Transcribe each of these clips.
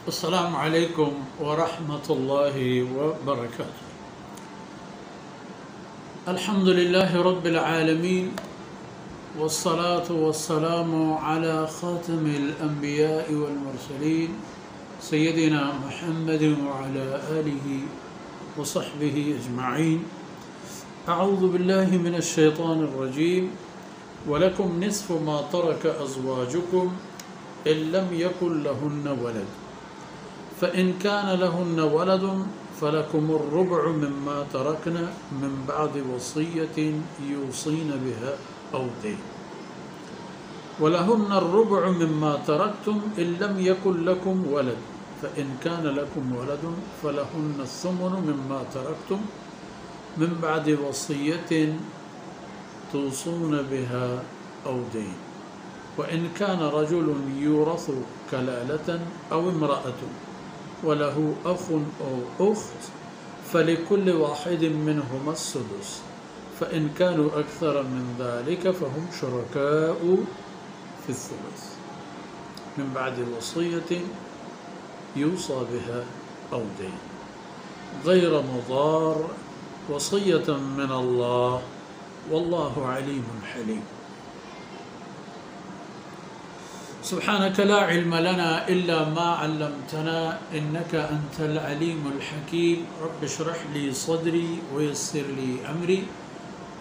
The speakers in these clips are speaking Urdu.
السلام عليكم ورحمة الله وبركاته. الحمد لله رب العالمين، والصلاة والسلام على خاتم الأنبياء والمرسلين سيدنا محمد وعلى آله وصحبه أجمعين. أعوذ بالله من الشيطان الرجيم. ولكم نصف ما ترك أزواجكم إن لم يكن لهن ولد فإن كان لهن ولد فلكم الربع مما تركن من بعد وصية يوصين بها أو دين ولهن الربع مما تركتم إن لم يكن لكم ولد فإن كان لكم ولد فلهن الثمن مما تركتم من بعد وصية توصون بها أو دين وإن كان رجل يورث كلالة أو امرأة وله أخ أو أخت فلكل واحد منهما السدس فإن كانوا أكثر من ذلك فهم شركاء في الثلث من بعد وصية يوصى بها أو دين غير مضار وصية من الله والله عليم حليم. سبحانك لا علم لنا إلا ما علمتنا إنك أنت العليم الحكيم. رب اشرح لي صدري ويسر لي أمري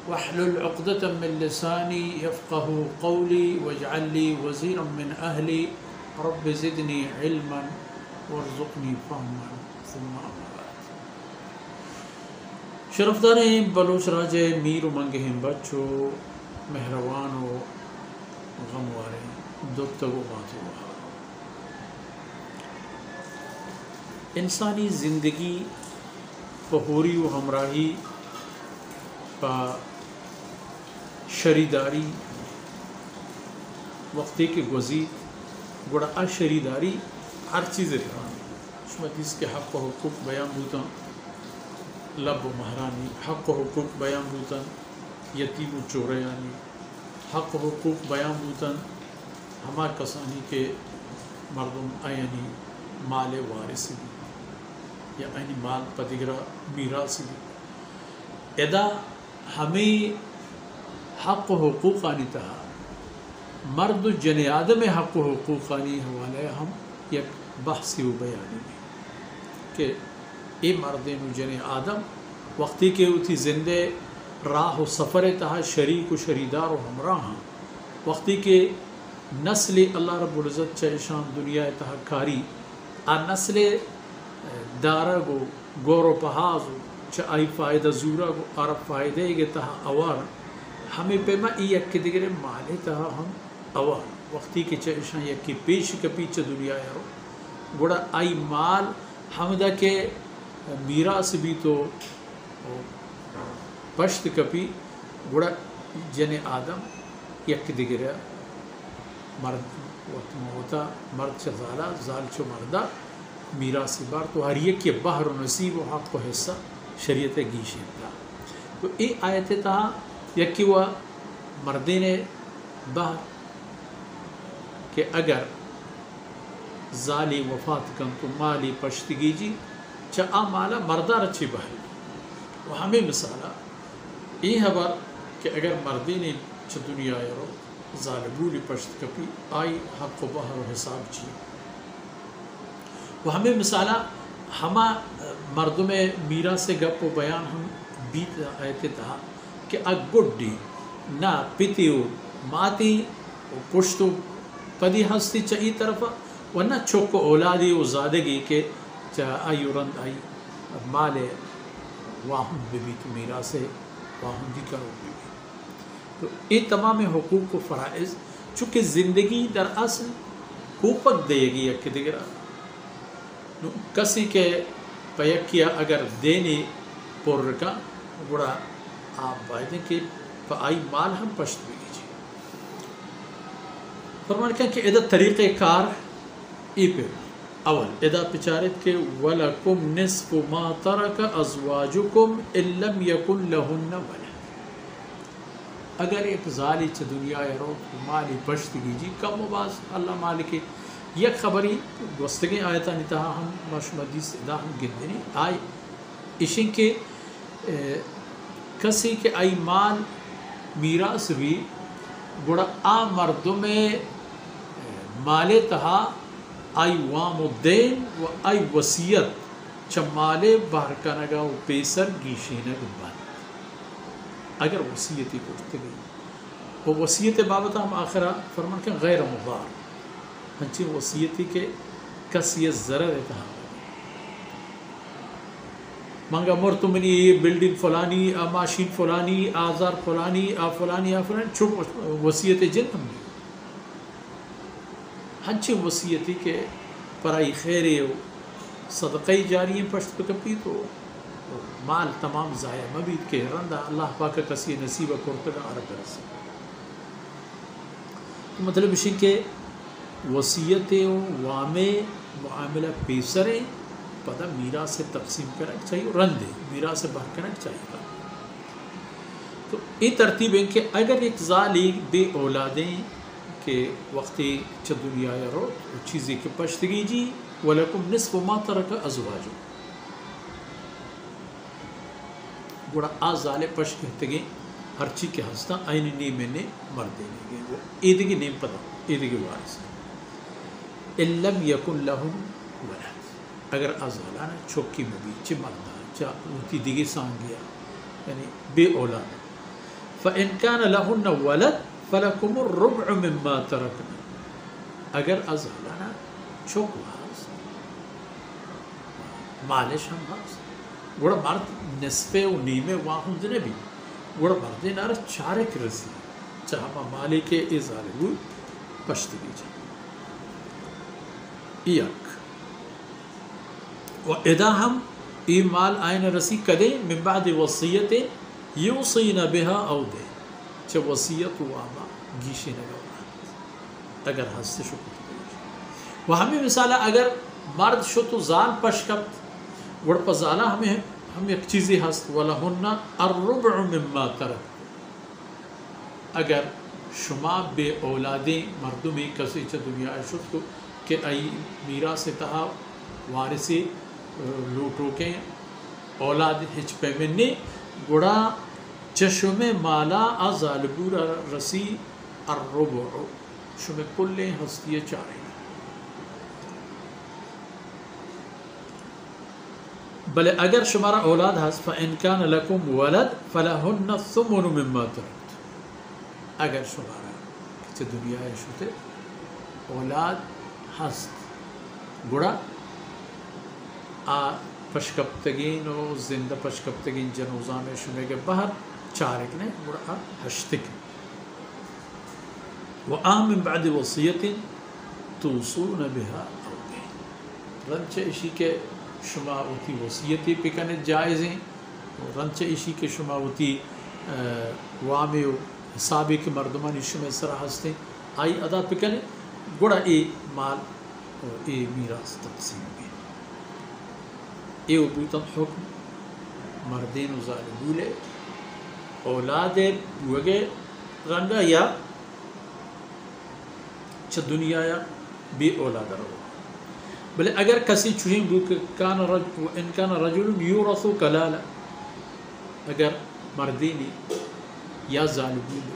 واحلل عقدة من لساني يفقه قولي واجعل لي وزيرا من أهلي رب زدني علما وارزقني فهما ثم أما بعد. شرفداریں بلوچ راجے میر منگہم بچو مہروانو غموارے دوتگو باتو انسانی زندگی پہوری و ہمراہی پا شریداری وقتی کے گزی گڑا شریداری ہر چیز رہا اس میں جس کے حق و حقوق بیان ہوتا لب و مہرانی حق و حقوق بیان ہوتا یتیم و چوریانی حق و حقوق بیان ہوتا ہما کسانی کے مردم آئینی مال وارث بھی یا آئینی مال پدگرہ میراث بھی ادا ہمیں حق و حقوق آنی تہا مرد و جن آدم حق و حقوق آنی حوالے ہم یک بحثی و بیانی میں کہ اے مردین و جن آدم وقتی کے اتی زندے راہ و سفر تہا شریک و شریدار و ہمراہ وقتی کے نسل اللہ رب العزت چشان دنیا تحکاری آ نسل دارا گو گور و پہاز چائی فائدہ زورا گو عرب فائدے گے تہا اوار ہمیں پیما ای یکی دیگر مالے تہا ہم اوار وقتی کے چشان یکی پیش کپی چا دنیا یارو گوڑا آئی مال ہمدہ کے میراث بھی تو پشت کپی گوڑا جن آدم یکی دیگر مرد وقت موتا مرد چا زالا زال چا مردہ میراثی بار تو ہر یک کے بحر و نصیب و حق و حصہ شریعت گیشیں تھا. تو ای آیت تھا یکی و مردین بحر کہ اگر زالی وفات کن تو مالی پشتگی جی چا مالا مردہ رچی بحر و ہمیں مثالا ای خبر کہ اگر مردین چا دنیا رو ظالبولی پشت کپی آئی حق و بحر و حساب چی وہ ہمیں مثالہ ہما مردم میرا سے گپ و بیان ہم بیت آیتے تھا کہ اگڑی نہ پیتیو ماتی و پشتو پدی ہستی چاہی طرف ورنہ چوک اولادی و زادگی کے چاہ آئی رند آئی مال واہم بیت میرا سے واہم دی کرو بی تو یہ تمام حقوق و فرائض چونکہ زندگی در اصل کوپک دے گی یکی دیگرہ کسی کے پیکیا اگر دینی پر رکا گوڑا آپ بائدیں کہ آئی مال ہم پشت بھی گی فرمان کہا کہ ادھا طریقہ کار ای پہ اول ادھا پچارت کہ وَلَكُمْ نِصْفُ مَا تَرَكَ أَزْوَاجُكُمْ إِن لَمْ يَكُنْ لَهُنَّ وَلَدٌ. اگر ایک ظالی چھ دنیا رو مالی پشت گی جی کم و باز اللہ مالکی یک خبری گستگی آیتا نتاها هم مشمدیس دا هم گندنی آی اشین که کسی که ای مال میراث بھی گوڑا آ مردم مال تہا ای وام الدین و ای وصیت چا مال بہرکنگا و پیسر گیشینگ بند اگر وصیتی کرتے گئی و وصیت بابت ہم آخرہ فرمان کہ غیر مضار ہنچی وصیتی کے کسی ضرر تہا منگا مرتو منی یہ بلڈنگ فلانی آ ماشین فلانی آزار فلانی آ فلانی آ فلانی چھوٹ وصیت جن ہم نے ہنچی وصیتی کے پرائی خیرے و صدقی جاری پشت پکپی تو مال تمام ضائع مبید کے رندہ اللہ پاک کسی نصیبہ کرتگا عرب رسی تو مطلب اسی کہ وصیتیں وامے معاملہ پیسریں پتہ میراث سے تقسیم کرنا چاہیے رندے میراث سے باہر کرنا چاہیے تو یہ ترتیب ہے کہ اگر ایک ذالی بے اولادیں کہ وقتی چا دنیا یا رو چیزیں کے پشتگی جی وَلَكُمْ نِصْفُ مَا تَرَكَ أَزْوَاجُ گوڑا آزالے پشت کہتے گئے ہر چیز کے ہستا آئین نیمے نے مر دینے گئے وہ ایدگی نیم پتا ایدگی وارث اِلَّمْ يَكُنْ لَهُمْ وَلَدْ اگر آزالانا چوکی مبی چی مردہ چا انتی دیگی سان گیا یعنی بے اولاد فَإِنْ كَانَ لَهُنَّ وَلَدْ فَلَكُمُ الرُّبْعُ مِمَّا تَرَكْنَا اگر آزالانا چوک وارث مالش ہم وارث گوڑا مرد نصفے و نیمے واہم دنے بھی گوڑا مردے نارا چارک رسی چاہما مالے کے ازالے ہوئی پشتگی جا ایک و ادا ہم ای مال آئین رسی کدے من بعد وصیت یوصین بها او دے چا وصیت و آما گیشی نگا اگر ہستے شکر و ہمیں مثالہ اگر مرد شو تو زال پشکت گوڑ پا زالہ ہم ایک چیزی ہست وَلَهُنَّ الرُّبْعُ مِمَّا تَرَكْ اگر شما بے اولادیں مردمی کسی چا دنیا شد کو کہ ای میراث تہا وارثی لوٹو کے اولاد ہچ پیمنے گوڑا چشم مالا ازالبور رسی الربع شما کلے ہستی چارے بلے اگر شمارا اولاد ہست فَإِنْ كَانَ لَكُمْ وَلَدْ فَلَهُنَّ الثُّمُنُ مِمَّا تَرَكْتُمْ اگر شمارا کچھ دنیا شتے اولاد ہست گوڑا آ پشکپتگین و زندہ پشکپتگین جنوزہ میں شمے کے باہر چارک نے گوڑا آ ہشتک وَآمِن بَعْدِ وَصِيَّةٍ تُوصُونَ بِهَا أَوْ دَيْنٍ رنچہ اشی کے شما ہوتی وصیتی پکنے جائز ہیں رنچہ اشی کے شما ہوتی وامی و حسابی کے مردمان شما سرا ہستے آئی ادا پکنے گوڑا اے مال اے میراث تقسیم بھی اے وبوتن حکم مردین و ظالبولے اولاد بوگے رنگا یا چھ دنیا یا بے اولاد رو بلے اگر کسی چوہیں بو کہ ان کان رجل یورث کلالا اگر مردینی یا ظالبولے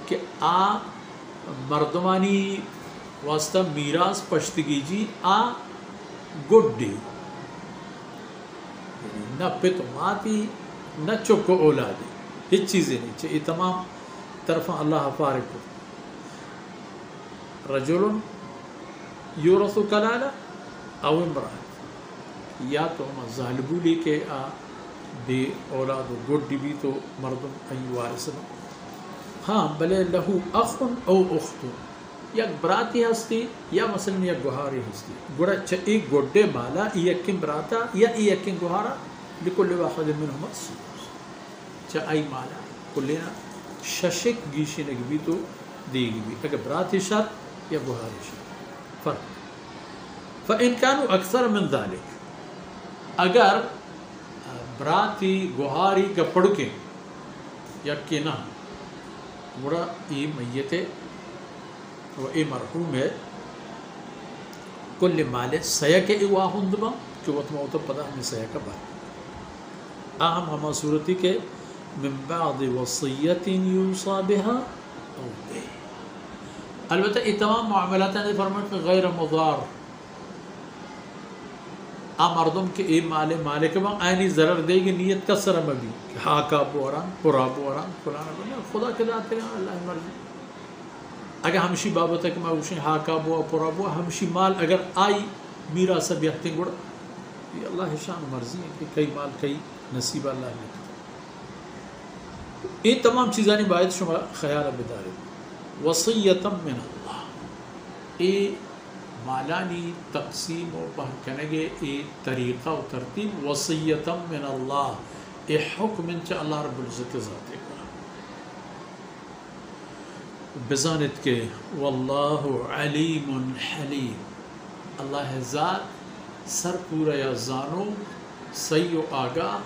کہ آ مردمانی واسطہ میراث پشتگی جی آ گڈی نہ پتماتی نہ چکو اولادی ہیچ چیزیں نہیں چاہیے تمام طرفاں اللہ فارق کو رجل یورث کلالا او امرأت یا تو ظالبولی کے آ بے اولاد و گڈی بھی تو مردم این وارث نہ ہاں بلے لہو اخ او اخت یک براتی ہستی یا مثلا یک گوہاری ہستی گوڑا چا ایک گوڑے مالا ایکن براتا یا ایکن گوہارا لکل واحد منہم السدس چا ای مالا کلینا ششک گیشی نگبی تو دیگی بھی اگر براتی شد یا گوہاری شد فرق فَإِن كَانُوا أَكْثَرَ مِنْ ذَلِكَ اگر براتی گوہاری کا پڑکے یا کینا گوڑا ای میت ہے و ای مرحوم ہے كل مال سيك إواهن دبا كوت موت پدا ہمیں سيك بات ہما صورتی کے من بعد وصیت یوصى بها او دین. البتہ یہ تمام معاملات نے فرمایا کہ غیر مضار مردم کے اے مالک با آئینی ضرر دے گی نیت کا سرم بھی کہ ہاکا بوران پورا بوران فلانا بوران خدا کے ذات کریں اللہ مرضی. اگر ہمشی بابت ہے کہ میں وشیں ہاکا بوا پورا بوا ہمشی مال اگر آئی میرا سب یختیں گوڑا یہ اللہ شان مرضی ہے کہ کئی مال کئی نصیب اللہ نے. یہ تمام چیزانی باید شما خیال بدارے وصیتا من اللہ اے مالانی تقسیم و پہنکنگے اے طریقہ و ترتیب وصیتا من اللہ اے حکم انچہ اللہ رب العزت ذاتے کرا بزانت کے واللہ علیم حلیم اللہ ذات سر پورا یا زانو سی و آگاہ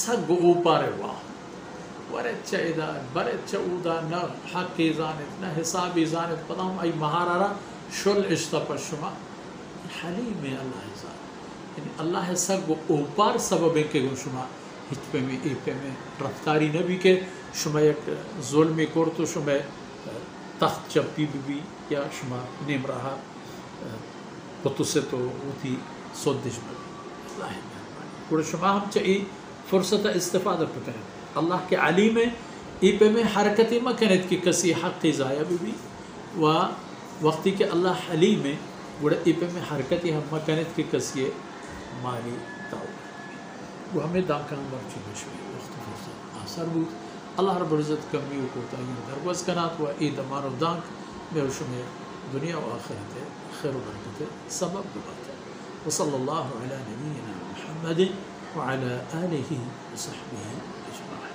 سگ اوپر واہ ورچ ادا برچ اودا نہ حق زانت نہ حساب زانت پتہ ہم ای مہارا شل اشتپ شما حلیم اللہ ذات یعنی اللہ سگ اوپر سبب ہے کہ شما ہچ پہ میں اے پہ میں رفتاری نبی کے شما یک ظلم کر تو شما تخت چپی بھی یا شما نیم رہا پتو سے تو ہوتی سودش میں اللہ پورا شما ہم چاہیے فرصت استفادہ پہ کریں. اللہ کے علیم ای پہ میں حرکتی مکنت کی کسی حق ضائع بھی و وقتی کہ اللہ حلیم گوڑا ای پہ میں حرکتی ہم مکنت کی کسی مالی تاؤ وہ ہمیں داکان برچی بشوئی وقت فرصت آثار بود اللہ رب العزت کمی کو تعین درگوز کنات و ای دمان و دانک میں شمی دنیا و آخرت خیر و برکت سبب دباتا. وصلی اللہ علی نبینا محمد وعلى آله وصحبه أجمعين.